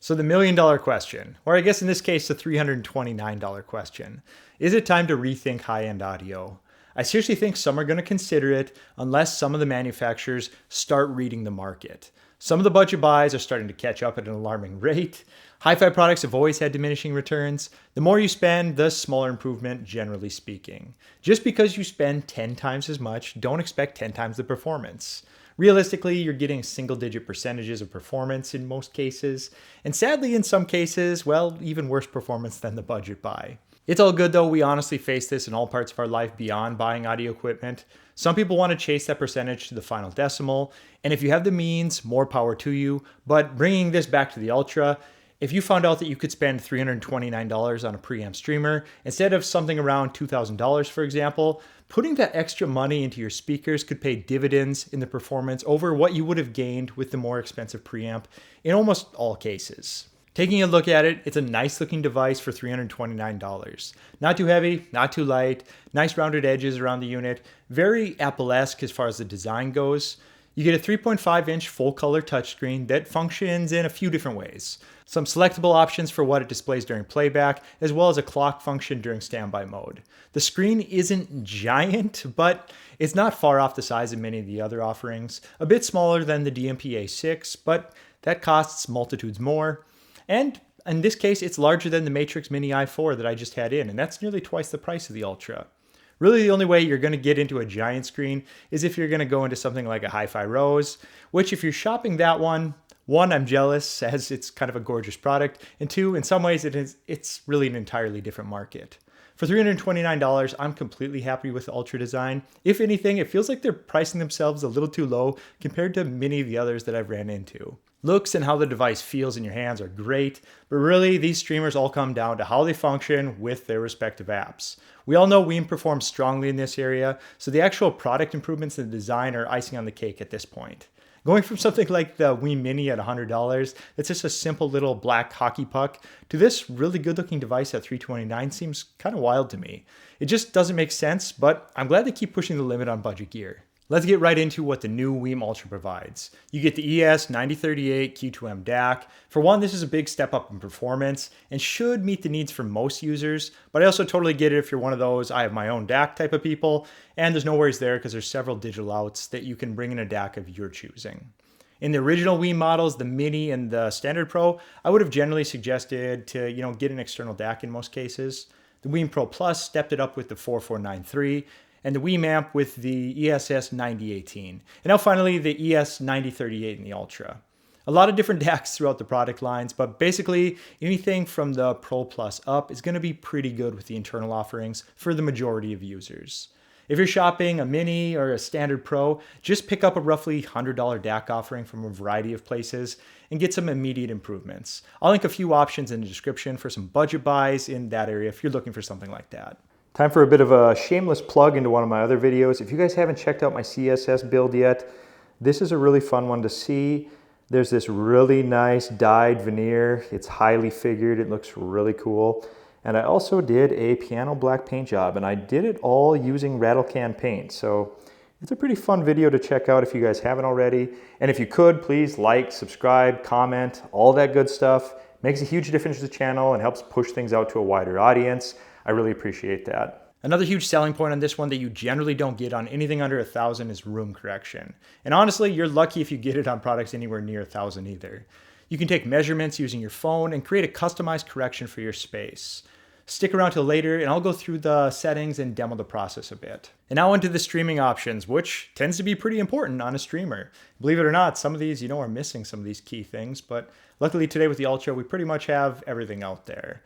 So the $1,000,000 question, or I guess in this case, the $329 question, is it time to rethink high-end audio? I seriously think some are going to consider it unless some of the manufacturers start reading the market. Some of the budget buys are starting to catch up at an alarming rate. Hi-fi products have always had diminishing returns. The more you spend, the smaller improvement, generally speaking. Just because you spend 10 times as much, don't expect 10 times the performance. Realistically, you're getting single-digit percentages of performance in most cases, and sadly in some cases, well, even worse performance than the budget buy. It's all good though, we honestly face this in all parts of our life beyond buying audio equipment. Some people want to chase that percentage to the final decimal, and if you have the means, more power to you, but bringing this back to the Ultra, if you found out that you could spend $329 on a preamp streamer instead of something around $2,000, for example, putting that extra money into your speakers could pay dividends in the performance over what you would have gained with the more expensive preamp in almost all cases. Taking a look at it, it's a nice looking device for $329. Not too heavy, not too light, nice rounded edges around the unit, very Apple-esque as far as the design goes. You get a 3.5-inch full-color touchscreen that functions in a few different ways. Some selectable options for what it displays during playback, as well as a clock function during standby mode. The screen isn't giant, but it's not far off the size of many of the other offerings. A bit smaller than the DMP-A6, but that costs multitudes more. And in this case, it's larger than the Matrix Mini i4 that I just had in, and that's nearly twice the price of the Ultra. Really, the only way you're going to get into a giant screen is if you're going to go into something like a Hi-Fi Rose, which if you're shopping that one, I'm jealous as it's kind of a gorgeous product, and two, in some ways it's really an entirely different market. For $329, I'm completely happy with the Ultra design. If anything, it feels like they're pricing themselves a little too low compared to many of the others that I've ran into. Looks and how the device feels in your hands are great, but really these streamers all come down to how they function with their respective apps. We all know WiiM performs strongly in this area, so the actual product improvements in the design are icing on the cake at this point. Going from something like the WiiM Mini at $100, that's just a simple little black hockey puck, to this really good looking device at $329 seems kind of wild to me. It just doesn't make sense, but I'm glad they keep pushing the limit on budget gear. Let's get right into what the new WiiM Ultra provides. You get the ES9038 Q2M DAC. For one, this is a big step up in performance and should meet the needs for most users, but I also totally get it if you're one of those I have my own DAC type of people, and there's no worries there because there's several digital outs that you can bring in a DAC of your choosing. In the original WiiM models, the Mini and the Standard Pro, I would have generally suggested to get an external DAC in most cases. The WiiM Pro Plus stepped it up with the 4493, and the WiiM amp with the ESS9018. And now finally the ES9038 in the Ultra. A lot of different DACs throughout the product lines, but basically anything from the Pro Plus up is going to be pretty good with the internal offerings for the majority of users. If you're shopping a Mini or a Standard Pro, just pick up a roughly $100 DAC offering from a variety of places and get some immediate improvements. I'll link a few options in the description for some budget buys in that area if you're looking for something like that. Time for a bit of a shameless plug into one of my other videos. If you guys haven't checked out my CSS build yet, this is a really fun one to see. There's this really nice dyed veneer. It's highly figured. It looks really cool. And I also did a piano black paint job, and I did it all using rattle can paint. So it's a pretty fun video to check out if you guys haven't already. And if you could, please like, subscribe, comment, all that good stuff. Makes a huge difference to the channel and helps push things out to a wider audience. I really appreciate that. Another huge selling point on this one that you generally don't get on anything under $1,000 is room correction. And honestly, you're lucky if you get it on products anywhere near $1,000 either. You can take measurements using your phone and create a customized correction for your space. Stick around till later and I'll go through the settings and demo the process a bit. And now into the streaming options, which tends to be pretty important on a streamer. Believe it or not, some of these, are missing some of these key things, but luckily today with the Ultra, we pretty much have everything out there.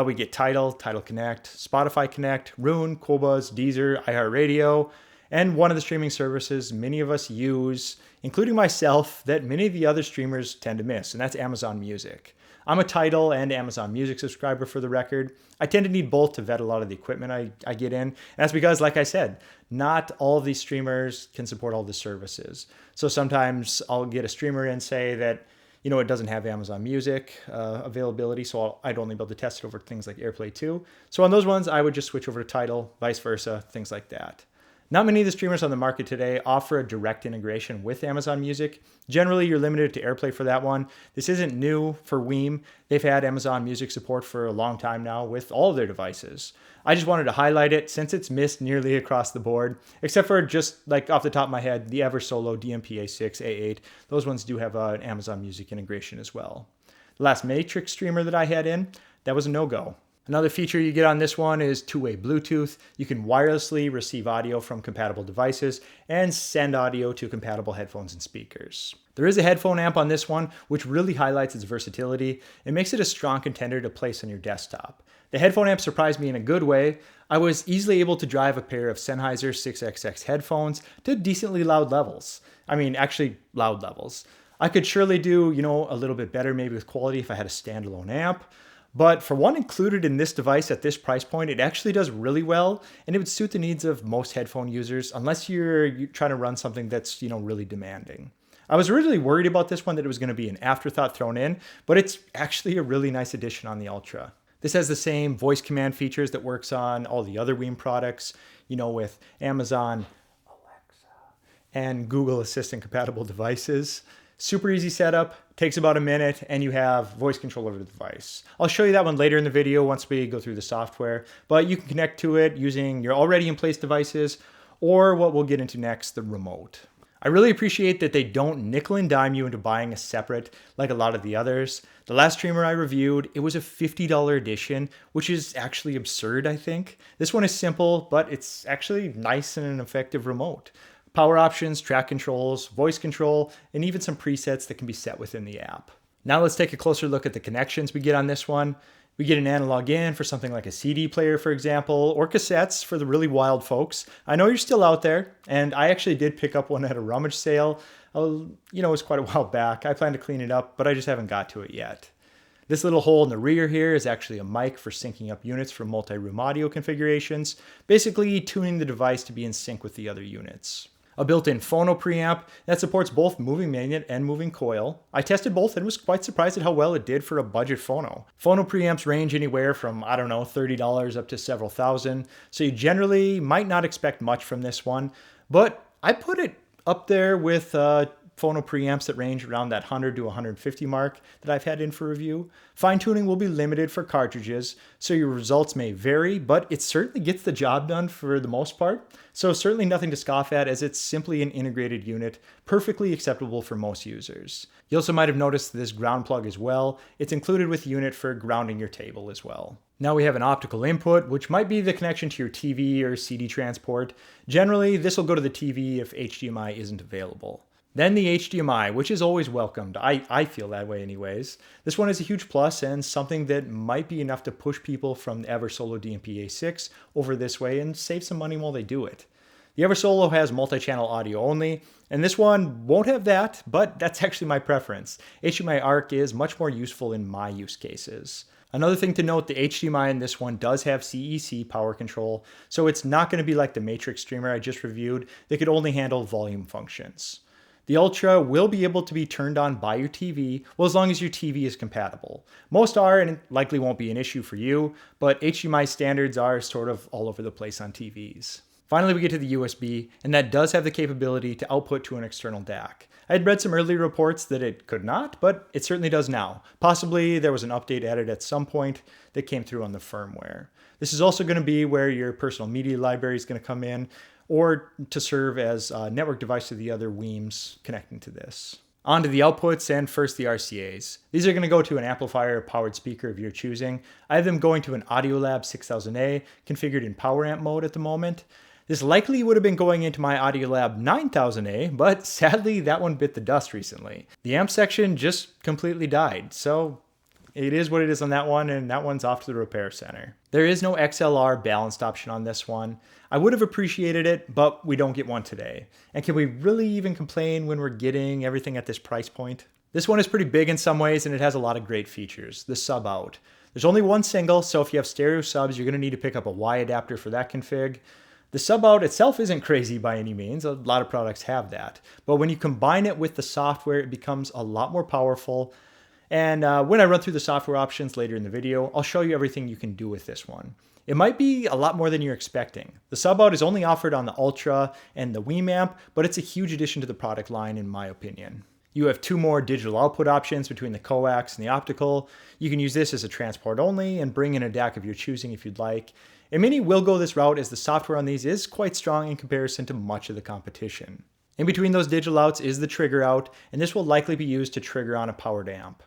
We get Tidal, Tidal Connect, Spotify Connect, Roon, Qobuz, Deezer, iHeartRadio, and one of the streaming services many of us use, including myself, that many of the other streamers tend to miss, and that's Amazon Music. I'm a Tidal and Amazon Music subscriber for the record. I tend to need both to vet a lot of the equipment I get in. And that's because, like I said, not all of these streamers can support all the services. So sometimes I'll get a streamer in, say that it doesn't have Amazon Music availability, so I'd only be able to test it over things like AirPlay 2. So on those ones, I would just switch over to Tidal, vice versa, things like that. Not many of the streamers on the market today offer a direct integration with Amazon Music. Generally, you're limited to AirPlay for that one. This isn't new for WiiM. They've had Amazon Music support for a long time now with all of their devices. I just wanted to highlight it since it's missed nearly across the board, except for just like off the top of my head, the Eversolo DMP-A6, A8. Those ones do have an Amazon Music integration as well. The last Matrix streamer that I had in, that was a no-go. Another feature you get on this one is two-way Bluetooth. You can wirelessly receive audio from compatible devices and send audio to compatible headphones and speakers. There is a headphone amp on this one, which really highlights its versatility and makes it a strong contender to place on your desktop. The headphone amp surprised me in a good way. I was easily able to drive a pair of Sennheiser 6XX headphones to decently loud levels. I mean, actually loud levels. I could surely do, a little bit better maybe with quality if I had a standalone amp. But for one included in this device at this price point, it actually does really well, and it would suit the needs of most headphone users unless you're trying to run something that's, really demanding. I was originally worried about this one that it was going to be an afterthought thrown in, but it's actually a really nice addition on the Ultra. This has the same voice command features that works on all the other WiiM products, with Amazon Alexa and Google Assistant compatible devices. Super easy setup, takes about a minute, and you have voice control over the device. I'll show you that one later in the video once we go through the software, but you can connect to it using your already in place devices or what we'll get into next, the remote. I really appreciate that they don't nickel and dime you into buying a separate like a lot of the others. The last streamer I reviewed, it was a $50 edition, which is actually absurd, I think. This one is simple, but it's actually nice and an effective remote. Power options, track controls, voice control, and even some presets that can be set within the app. Now let's take a closer look at the connections we get on this one. We get an analog in for something like a CD player, for example, or cassettes for the really wild folks. I know you're still out there, and I actually did pick up one at a rummage sale. It was quite a while back. I plan to clean it up, but I just haven't got to it yet. This little hole in the rear here is actually a mic for syncing up units for multi-room audio configurations, basically tuning the device to be in sync with the other units. A built-in phono preamp that supports both moving magnet and moving coil. I tested both and was quite surprised at how well it did for a budget phono. Phono preamps range anywhere from, $30 up to several thousand, so you generally might not expect much from this one, but I put it up there with phono preamps that range around that 100 to 150 mark that I've had in for review. Fine-tuning will be limited for cartridges, so your results may vary, but it certainly gets the job done for the most part. So certainly nothing to scoff at, as it's simply an integrated unit, perfectly acceptable for most users. You also might have noticed this ground plug as well. It's included with the unit for grounding your table as well. Now we have an optical input, which might be the connection to your TV or CD transport. Generally, this will go to the TV if HDMI isn't available. Then the HDMI, which is always welcomed. I feel that way anyways. This one is a huge plus and something that might be enough to push people from the Eversolo DMP-A6 over this way and save some money while they do it. The Eversolo has multi-channel audio only, and this one won't have that, but that's actually my preference. HDMI ARC is much more useful in my use cases. Another thing to note, the HDMI in this one does have CEC power control, so it's not going to be like the Matrix streamer I just reviewed that could only handle volume functions. The Ultra will be able to be turned on by your TV, well, as long as your TV is compatible. Most are, and it likely won't be an issue for you, but HDMI standards are sort of all over the place on TVs. Finally, we get to the USB, and that does have the capability to output to an external DAC. I had read some early reports that it could not, but it certainly does now. Possibly there was an update added at some point that came through on the firmware. This is also going to be where your personal media library is going to come in, or to serve as a network device to the other WiiMs connecting to this. On to the outputs, and first the RCAs. These are going to go to an amplifier or powered speaker of your choosing. I have them going to an Audiolab 6000A, configured in power amp mode at the moment. This likely would have been going into my Audiolab 9000A, but sadly that one bit the dust recently. The amp section just completely died, so it is what it is on that one, and that one's off to the repair center. There is no XLR balanced option on this one. I would have appreciated it, but we don't get one today. And can we really even complain when we're getting everything at this price point? This one is pretty big in some ways, and it has a lot of great features. The sub out. There's only one single, so if you have stereo subs, you're going to need to pick up a Y adapter for that config. The sub out itself isn't crazy by any means. A lot of products have that. But when you combine it with the software, it becomes a lot more powerful. And when I run through the software options later in the video, I'll show you everything you can do with this one. It might be a lot more than you're expecting. The sub-out is only offered on the Ultra and the WiiM amp, but it's a huge addition to the product line in my opinion. You have 2 more digital output options between the coax and the optical. You can use this as a transport only and bring in a DAC of your choosing if you'd like. And Mini will go this route as the software on these is quite strong in comparison to much of the competition. In between those digital outs is the trigger out, and this will likely be used to trigger on a powered amp.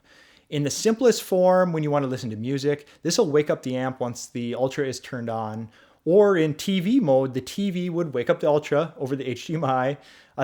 In the simplest form, when you want to listen to music, this will wake up the amp once the Ultra is turned on. Or in TV mode, the TV would wake up the Ultra over the HDMI,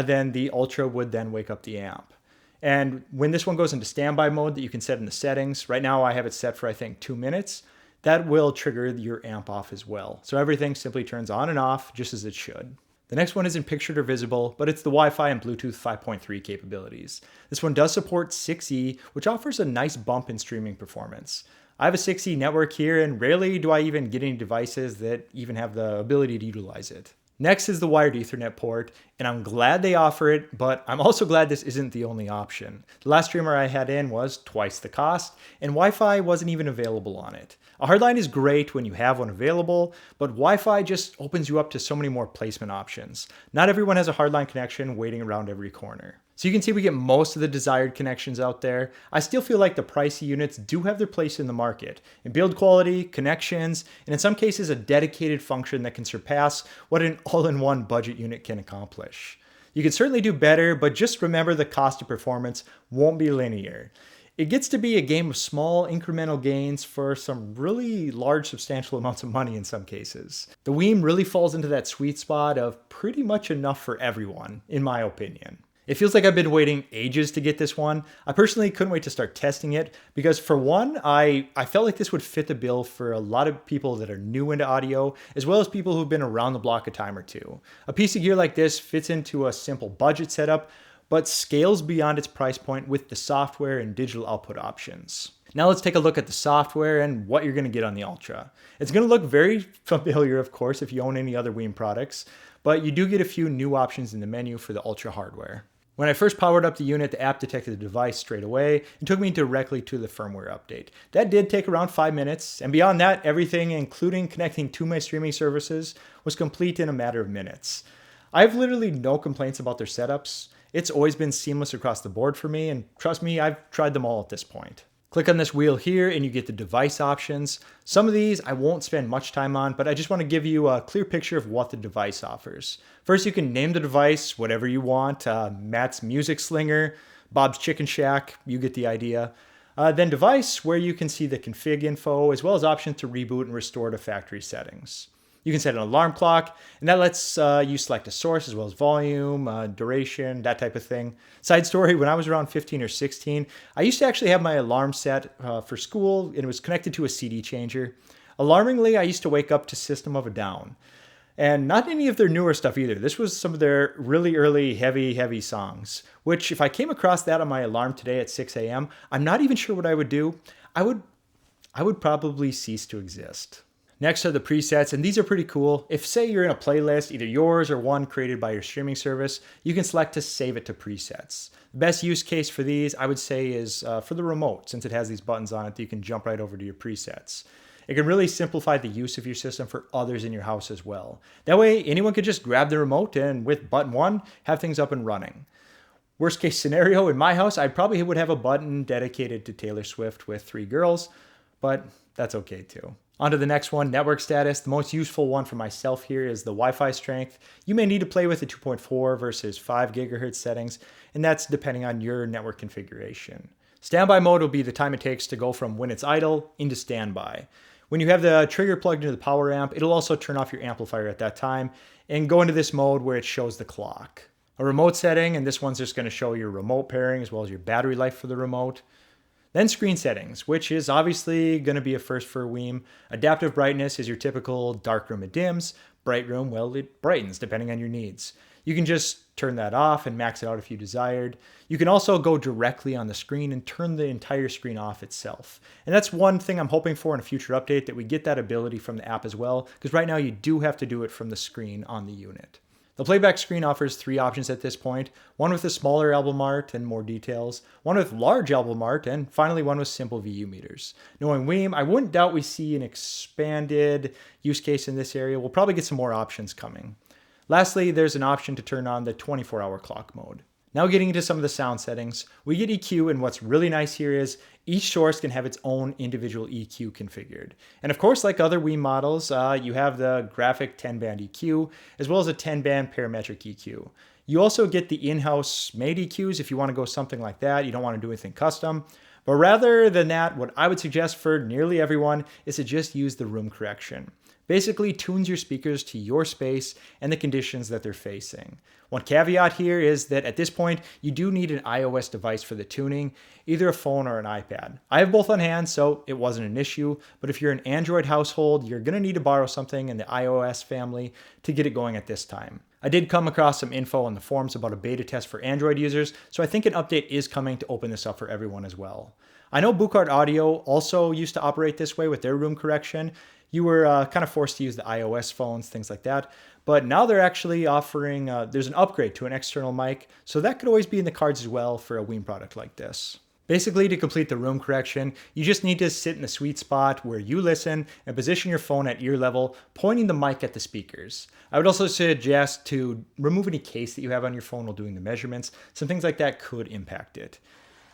then the Ultra would then wake up the amp. And when this one goes into standby mode that you can set in the settings, right now I have it set for I think 2 minutes, that will trigger your amp off as well. So everything simply turns on and off just as it should. The next one isn't pictured or visible, but it's the Wi-Fi and Bluetooth 5.3 capabilities. This one does support 6E, which offers a nice bump in streaming performance. I have a 6E network here, and rarely do I even get any devices that even have the ability to utilize it. Next is the wired Ethernet port, and I'm glad they offer it, but I'm also glad this isn't the only option. The last streamer I had in was twice the cost, and Wi-Fi wasn't even available on it. A hardline is great when you have one available, but Wi-Fi just opens you up to so many more placement options. Not everyone has a hardline connection waiting around every corner. So you can see we get most of the desired connections out there. I still feel like the pricey units do have their place in the market in build quality, connections, and in some cases a dedicated function that can surpass what an all-in-one budget unit can accomplish. You can certainly do better, but just remember the cost of performance won't be linear. It gets to be a game of small incremental gains for some really large substantial amounts of money in some cases. The WiiM really falls into that sweet spot of pretty much enough for everyone, in my opinion. It feels like I've been waiting ages to get this one. I personally couldn't wait to start testing it because for one, I felt like this would fit the bill for a lot of people that are new into audio, as well as people who've been around the block a time or two. A piece of gear like this fits into a simple budget setup, but scales beyond its price point with the software and digital output options. Now let's take a look at the software and what you're going to get on the Ultra. It's going to look very familiar, of course, if you own any other WiiM products, but you do get a few new options in the menu for the Ultra hardware. When I first powered up the unit, the app detected the device straight away and took me directly to the firmware update. That did take around 5 minutes, and beyond that, everything, including connecting to my streaming services, was complete in a matter of minutes. I have literally no complaints about their setups. It's always been seamless across the board for me, and trust me, I've tried them all at this point. Click on this wheel here and you get the device options. Some of these I won't spend much time on, but I just want to give you a clear picture of what the device offers. First, you can name the device whatever you want. Matt's Music Slinger, Bob's Chicken Shack, you get the idea. Then device, where you can see the config info, as well as options to reboot and restore to factory settings. You can set an alarm clock, and that lets you select a source as well as volume, duration, that type of thing. Side story, when I was around 15 or 16, I used to actually have my alarm set for school, and it was connected to a CD changer. Alarmingly, I used to wake up to System of a Down. And not any of their newer stuff either. This was some of their really early, heavy songs, which if I came across that on my alarm today at 6 a.m., I'm not even sure what I would do. I would probably cease to exist. Next are the presets, and these are pretty cool. If, say, you're in a playlist, either yours or one created by your streaming service, you can select to save it to presets. The best use case for these, I would say, is for the remote, since it has these buttons on it that you can jump right over to your presets. It can really simplify the use of your system for others in your house as well. That way, anyone could just grab the remote and, with button one, have things up and running. Worst case scenario, in my house, I probably would have a button dedicated to Taylor Swift with 3 girls, but that's okay too. On to the next one, network status. The most useful one for myself here is the Wi-Fi strength. You may need to play with the 2.4 versus 5 gigahertz settings, and that's depending on your network configuration. Standby mode will be the time it takes to go from when it's idle into standby. When you have the trigger plugged into the power amp, it'll also turn off your amplifier at that time and go into this mode where it shows the clock. A remote setting, and this one's just going to show your remote pairing as well as your battery life for the remote. Then screen settings, which is obviously going to be a first for WiiM. Adaptive brightness is your typical dark room it dims. Bright room, well, it brightens depending on your needs. You can just turn that off and max it out if you desired. You can also go directly on the screen and turn the entire screen off itself. And that's one thing I'm hoping for in a future update, that we get that ability from the app as well, because right now you do have to do it from the screen on the unit. The playback screen offers 3 options at this point, one with a smaller album art and more details, one with large album art, and finally one with simple VU meters. Knowing WiiM, I wouldn't doubt we see an expanded use case in this area. We'll probably get some more options coming. Lastly, there's an option to turn on the 24-hour clock mode. Now getting into some of the sound settings, we get EQ, and what's really nice here is each source can have its own individual EQ configured. And of course, like other WiiM models, you have the graphic 10-band EQ, as well as a 10-band parametric EQ. You also get the in-house made EQs if you want to go something like that. You don't want to do anything custom. But rather than that, what I would suggest for nearly everyone is to just use the room correction. Basically tunes your speakers to your space and the conditions that they're facing. One caveat here is that at this point, you do need an iOS device for the tuning, either a phone or an iPad. I have both on hand, so it wasn't an issue, but if you're an Android household, you're gonna need to borrow something in the iOS family to get it going at this time. I did come across some info on the forums about a beta test for Android users, so I think an update is coming to open this up for everyone as well. I know Buchart Audio also used to operate this way with their room correction. You were kind of forced to use the iOS phones, things like that. But now they're actually offering, there's an upgrade to an external mic, so that could always be in the cards as well for a WiiM product like this. Basically, to complete the room correction, you just need to sit in the sweet spot where you listen and position your phone at ear level, pointing the mic at the speakers. I would also suggest to remove any case that you have on your phone while doing the measurements. Some things like that could impact it.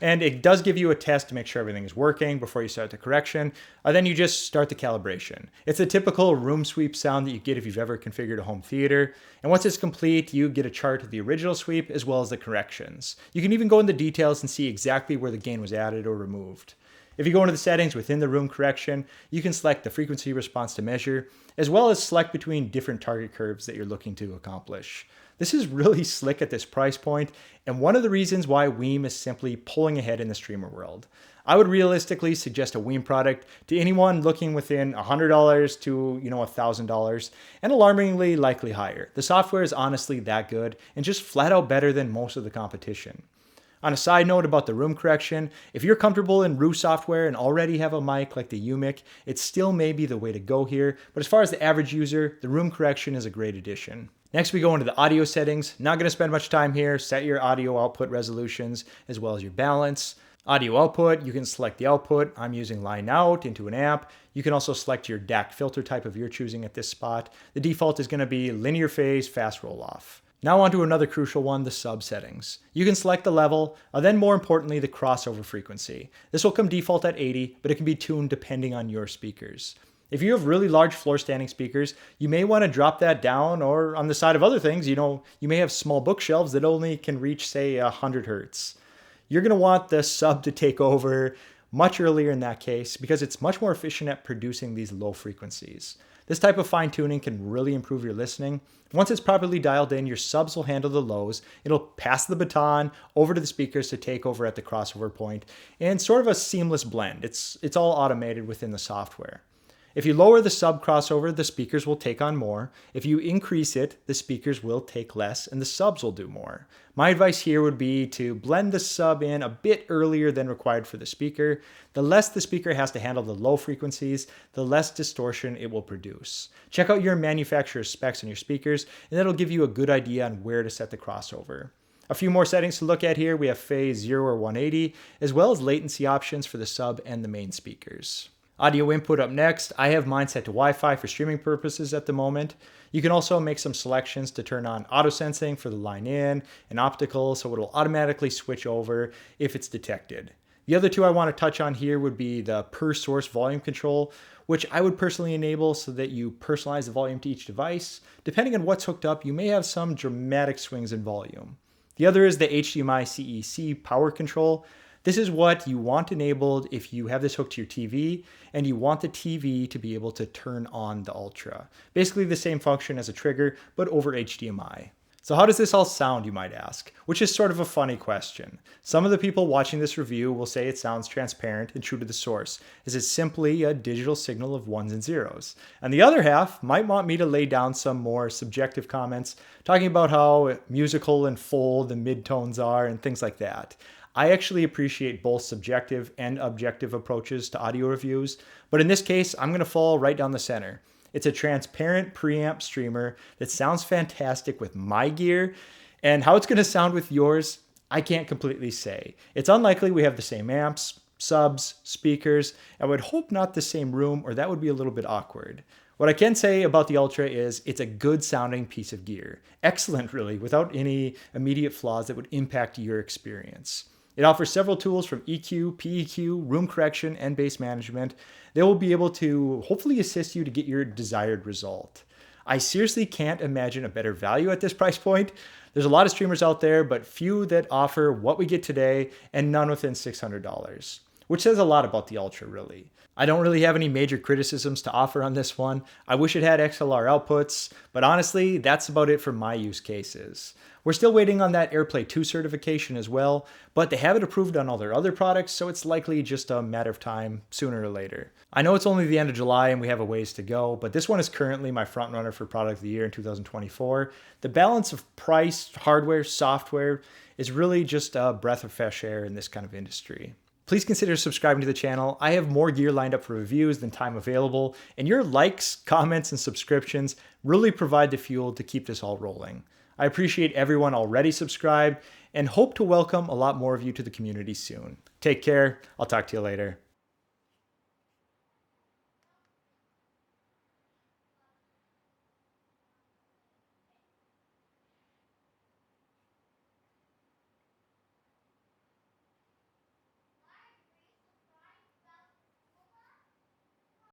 And it does give you a test to make sure everything is working before you start the correction. Then you just start the calibration. It's a typical room sweep sound that you get if you've ever configured a home theater. And once it's complete, you get a chart of the original sweep as well as the corrections. You can even go into details and see exactly where the gain was added or removed. If you go into the settings within the room correction, you can select the frequency response to measure, as well as select between different target curves that you're looking to accomplish. This is really slick at this price point, and one of the reasons why WiiM is simply pulling ahead in the streamer world. I would realistically suggest a WiiM product to anyone looking within $100 to $1,000, and alarmingly likely higher. The software is honestly that good, and just flat out better than most of the competition. On a side note about the room correction, if you're comfortable in RU software and already have a mic like the UMIC, it still may be the way to go here, but as far as the average user, the room correction is a great addition. Next, we go into the audio settings. Not going to spend much time here. Set your audio output resolutions as well as your balance. Audio output, you can select the output. I'm using line out into an amp. You can also select your DAC filter type of your choosing at this spot. The default is going to be linear phase, fast roll off. Now on to another crucial one, the sub settings. You can select the level, then more importantly, the crossover frequency. This will come default at 80, but it can be tuned depending on your speakers. If you have really large floor standing speakers, you may want to drop that down, or on the side of other things, you may have small bookshelves that only can reach, say, 100 hertz. You're going to want the sub to take over much earlier in that case because it's much more efficient at producing these low frequencies. This type of fine tuning can really improve your listening. Once it's properly dialed in, your subs will handle the lows. It'll pass the baton over to the speakers to take over at the crossover point, and sort of a seamless blend. It's all automated within the software. If you lower the sub crossover, the speakers will take on more. If you increase it, the speakers will take less and the subs will do more. My advice here would be to blend the sub in a bit earlier than required for the speaker. The less the speaker has to handle the low frequencies, the less distortion it will produce. Check out your manufacturer's specs on your speakers, and that'll give you a good idea on where to set the crossover. A few more settings to look at here. We have phase 0 or 180, as well as latency options for the sub and the main speakers. Audio input up next. I have mine set to Wi-Fi for streaming purposes at the moment. You can also make some selections to turn on auto sensing for the line in and optical, so it'll automatically switch over if it's detected. The other two I want to touch on here would be the per source volume control, which I would personally enable so that you personalize the volume to each device. Depending on what's hooked up, you may have some dramatic swings in volume. The other is the HDMI CEC power control. This is what you want enabled if you have this hooked to your TV and you want the TV to be able to turn on the Ultra. Basically the same function as a trigger, but over HDMI. So how does this all sound, you might ask? Which is sort of a funny question. Some of the people watching this review will say it sounds transparent and true to the source, as it's simply a digital signal of ones and zeros. And the other half might want me to lay down some more subjective comments, talking about how musical and full the midtones are and things like that. I actually appreciate both subjective and objective approaches to audio reviews, but in this case, I'm going to fall right down the center. It's a transparent preamp streamer that sounds fantastic with my gear, and how it's going to sound with yours, I can't completely say. It's unlikely we have the same amps, subs, speakers. I would hope not the same room, or that would be a little bit awkward. What I can say about the Ultra is it's a good sounding piece of gear. Excellent, really, without any immediate flaws that would impact your experience. It offers several tools from EQ, PEQ, room correction, and bass management. They will be able to hopefully assist you to get your desired result. I seriously can't imagine a better value at this price point. There's a lot of streamers out there, but few that offer what we get today, and none within $600, which says a lot about the Ultra, really. I don't really have any major criticisms to offer on this one. I wish it had XLR outputs, but honestly, that's about it for my use cases. We're still waiting on that AirPlay 2 certification as well, but they have it approved on all their other products, so it's likely just a matter of time, sooner or later. I know it's only the end of July and we have a ways to go, but this one is currently my front runner for product of the year in 2024. The balance of price, hardware, software is really just a breath of fresh air in this kind of industry. Please consider subscribing to the channel. I have more gear lined up for reviews than time available, and your likes, comments, and subscriptions really provide the fuel to keep this all rolling. I appreciate everyone already subscribed and hope to welcome a lot more of you to the community soon. Take care. I'll talk to you later.